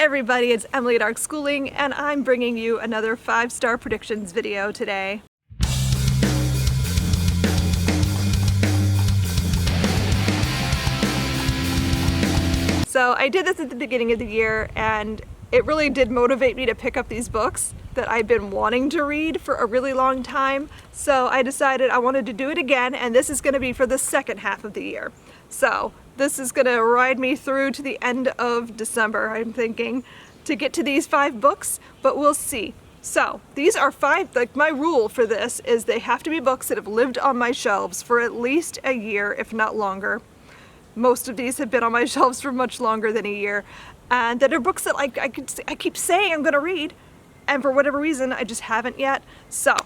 everybody, it's Emily at Arc Schooling, and I'm bringing you another 5-star predictions video today. So I did this at the beginning of the year, and it really did motivate me to pick up these books that I've been wanting to read for a really long time. So I decided I wanted to do it again, and this is going to be for the second half of the year. So this is going to ride me through to the end of December, I'm thinking, to get to these 5 books, but we'll see. So these are 5, like my rule for this is they have to be books that have lived on my shelves for at least a year, if not longer. Most of these have been on my shelves for much longer than a year, and that are books that I keep saying I'm going to read, and for whatever reason I just haven't yet. So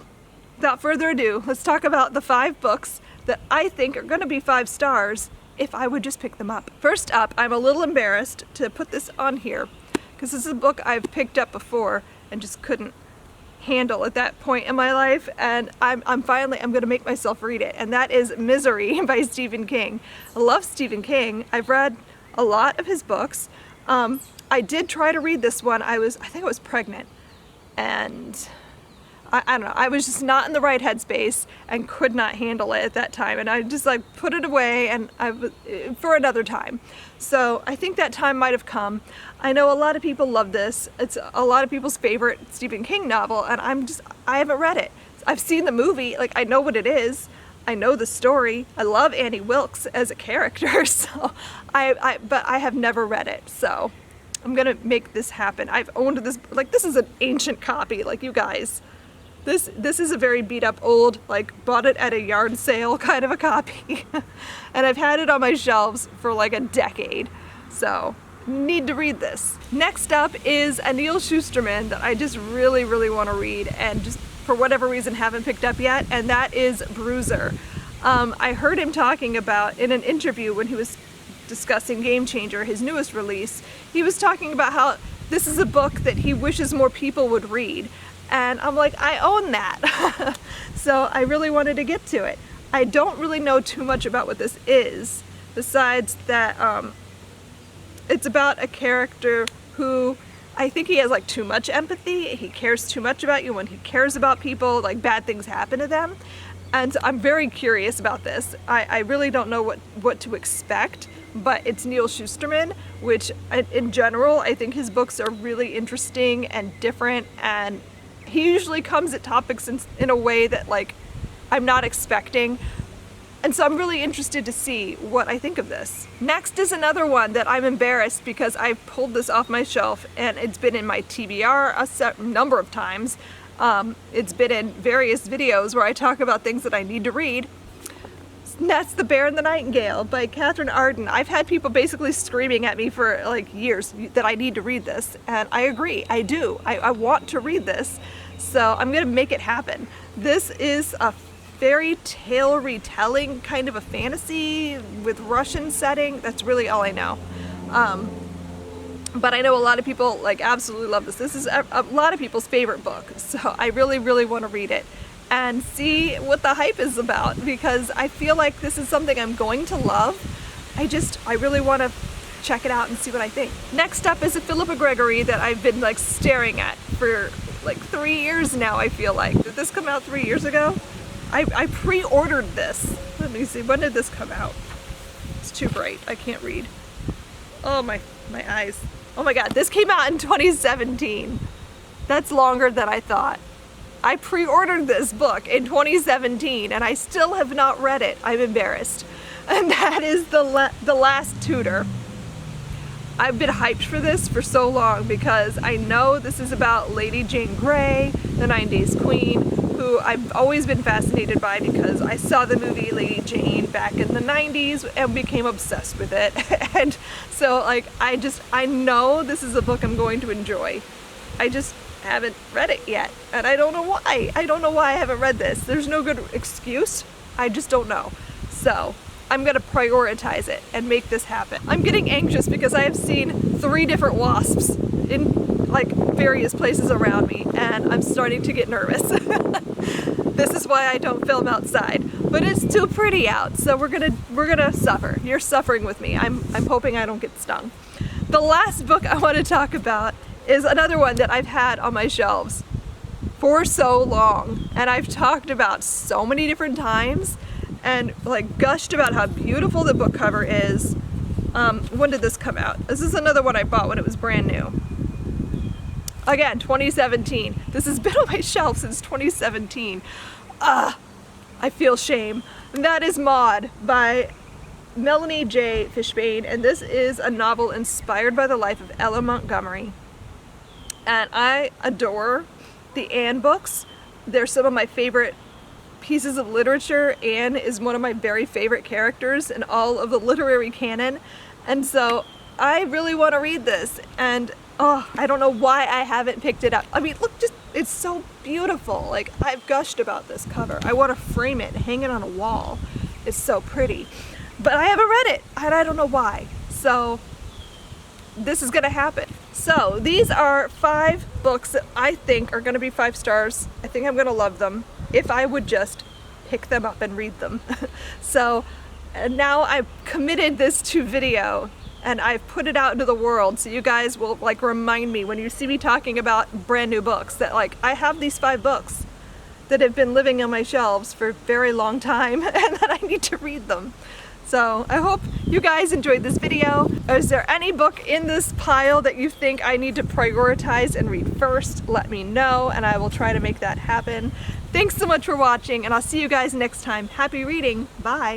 without further ado, let's talk about the 5 books that I think are going to be 5 stars if I would just pick them up. First up, I'm a little embarrassed to put this on here because this is a book I've picked up before and just couldn't handle at that point in my life, and I'm going to make myself read it, and that is Misery by Stephen King. I love Stephen King. I've read a lot of his books. I did try to read this one. I think I was pregnant, and I don't know, I was just not in the right headspace and could not handle it at that time, and I just like put it away and for another time. So I think that time might have come. I know a lot of people love this. It's a lot of people's favorite Stephen King novel, and I haven't read it. I've seen the movie, like I know what it is. I know the story. I love Annie Wilkes as a character, so but I have never read it. So I'm gonna make this happen. I've owned this, like this is an ancient copy, like you guys. This is a very beat up old, like bought it at a yard sale kind of a copy. And I've had it on my shelves for like a decade. So need to read this. Next up is a Neal Shusterman that I just really want to read and just for whatever reason haven't picked up yet, and that is Bruiser. I heard him talking about in an interview when he was discussing Game Changer, his newest release. He was talking about how this is a book that he wishes more people would read. And I'm like, I own that. So I really wanted to get to it. I don't really know too much about what this is, besides that it's about a character who, I think he has like too much empathy. He cares too much about you. When he cares about people, like bad things happen to them. And I'm very curious about this. I really don't know what to expect, but it's Neal Shusterman, which in general, I think his books are really interesting and different, and he usually comes at topics in a way that like I'm not expecting, and so I'm really interested to see what I think of this. Next is another one that I'm embarrassed because I pulled this off my shelf and it's been in my TBR a number of times. It's been in various videos where I talk about things that I need to read. And that's The Bear and the Nightingale by Katherine Arden. I've had people basically screaming at me for like years that I need to read this, and I agree, I do. I want to read this, so I'm gonna make it happen. This is a fairy tale retelling, kind of a fantasy with Russian setting. That's really all I know. But I know a lot of people like absolutely love this. This is a lot of people's favorite book, so I really want to read it and see what the hype is about, because I feel like this is something I'm going to love. I really want to check it out and see what I think. Next up is a Philippa Gregory that I've been like staring at for like 3 years now, I feel like. Did this come out 3 years ago? I pre-ordered this. Let me see, when did this come out? It's too bright, I can't read. Oh my eyes. Oh my god, this came out in 2017. That's longer than I thought. I pre-ordered this book in 2017 and I still have not read it. I'm embarrassed. And that is The Last Tutor. I've been hyped for this for so long because I know this is about Lady Jane Grey, the 9 Days Queen, who I've always been fascinated by because I saw the movie Lady Jane back in the 90s and became obsessed with it. And so like I know this is a book I'm going to enjoy. I just haven't read it yet, and I don't know why. I don't know why I haven't read this. There's no good excuse. I just don't know. So I'm gonna prioritize it and make this happen. I'm getting anxious because I have seen 3 different wasps in like various places around me, and I'm starting to get nervous. This is why I don't film outside, but it's too pretty out, so we're gonna suffer. You're suffering with me. I'm hoping I don't get stung. The last book I want to talk about is another one that I've had on my shelves for so long, and I've talked about so many different times and like gushed about how beautiful the book cover is. When did this come out? This is another one I bought when it was brand new. Again, 2017. This has been on my shelf since 2017. I feel shame. And that is Maud by Melanie J. Fishbane, and this is a novel inspired by the life of Ella Montgomery. And I adore the Anne books. They're some of my favorite pieces of literature. Anne is one of my very favorite characters in all of the literary canon, and so I really want to read this, and I don't know why I haven't picked it up. I mean, look, just it's so beautiful. Like, I've gushed about this cover. I want to frame it, hang it on a wall. It's so pretty, but I haven't read it, and I don't know why. So this is gonna happen. So these are 5 books that I think are gonna be 5 stars. I think I'm gonna love them if I would just pick them up and read them. So now I've committed this to video and I've put it out into the world, so you guys will like remind me when you see me talking about brand new books that like I have these 5 books that have been living on my shelves for a very long time and that I need to read them. So I hope you guys enjoyed this video. Is there any book in this pile that you think I need to prioritize and read first? Let me know and I will try to make that happen. Thanks so much for watching, and I'll see you guys next time. Happy reading. Bye.